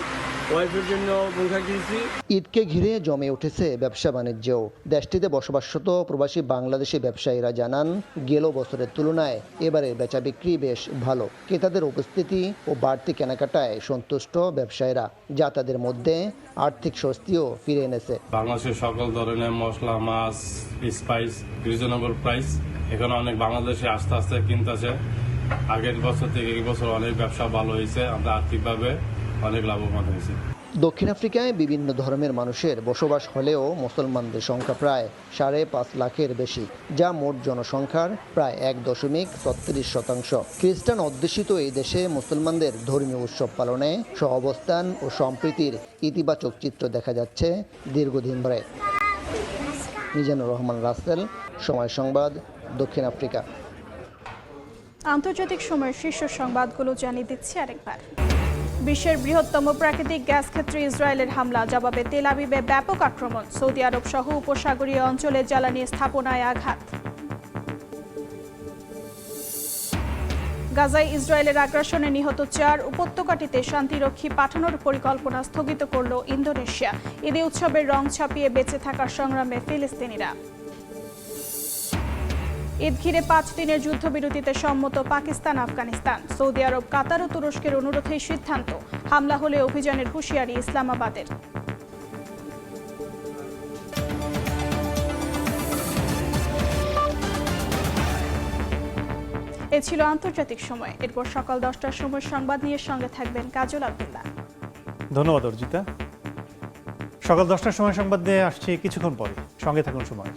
[SPEAKER 6] ওয়াইফের জন্য বোরখা কিনছি।
[SPEAKER 4] ঈদকে ঘিরে জমে উঠেছে ব্যবসা বাণিজ্যও। দেশটিতে বসবাসরত প্রবাসী বাংলাদেশি ব্যবসায়ীরা জানান, গেল বছরের তুলনায় এবারে বেচা বিক্রি বেশ ভালো। ক্রেতাদের উপস্থিতি ও বাড়তি কেনাকাটায় সন্তুষ্ট ব্যবসায়ীরা, যা তাদের মধ্যে আর্থিক স্বস্তিও ফিরে এনেছে।
[SPEAKER 26] বাংলাদেশের সকল ধরনের মশলা, মাছ, স্পাইস রিজনেবল প্রাইস। এখানে অনেক বাংলাদেশে আস্তে আস্তে কিনতেছে। আগের বছর থেকে এই বছর অনেক ব্যবসা ভালো হয়েছে, আমরা আর্থিকভাবে অনেক লাভবান হয়েছে।
[SPEAKER 4] দক্ষিণ আফ্রিকায় বিভিন্ন ধর্মের মানুষের বসবাস হলেও মুসলমানদের সংখ্যা প্রায় 5.5 লাখের বেশি, যা মোট জনসংখ্যার প্রায় 1.36%। খ্রিস্টান অধ্যুষিত এই দেশে মুসলমানদের ধর্মীয় উৎসব পালনে সহাবস্থান ও সম্প্রীতির ইতিবাচক চিত্র দেখা যাচ্ছে দীর্ঘদিন ধরে। মিজানুর রহমান রাসেল, সময় সংবাদ, দক্ষিণ আফ্রিকা।
[SPEAKER 1] আন্তর্জাতিক সময়ের শীর্ষ সংবাদগুলো জানিয়ে দিচ্ছি আরেকবার। বিশ্বের বৃহত্তম প্রাকৃতিক গ্যাস ক্ষেত্রে ইসরায়েলের হামলা, জবাবে তেল আবিবে ব্যাপক আক্রমণ। সৌদি আরব সহ উপসাগরীয় অঞ্চলে জ্বালানি স্থাপনায় আঘাত। গাজায় ইসরায়েলের আগ্রাসনে নিহত 4, উপত্যকাটিতে শান্তিরক্ষী পাঠানোর পরিকল্পনা স্থগিত করল ইন্দোনেশিয়া। ঈদে উৎসবের রং ছাপিয়ে বেঁচে থাকার সংগ্রামে ফিলিস্তিনিরা। ঈদ ঘিরে 5 দিনের যুদ্ধবিরতিতে সম্মত পাকিস্তান, আফগানিস্তান। সৌদি আরব, কাতার ও তুরস্কের অনুরোধেই সিদ্ধান্ত। হামলা হলে অভিযানের হুঁশিয়ারি ইসলামাবাদের। এ ছিল আন্তর্জাতিক সময়। এরপর সকাল 10টার সময় সংবাদ নিয়ে সঙ্গে থাকবেন কাজল আব্দুল্লাহ।
[SPEAKER 27] ধন্যবাদ অর্জিতা। সকাল 10টার সময় সংবাদ নিয়ে আসছি কিছুক্ষণ পরে, সঙ্গে থাকুন সময়।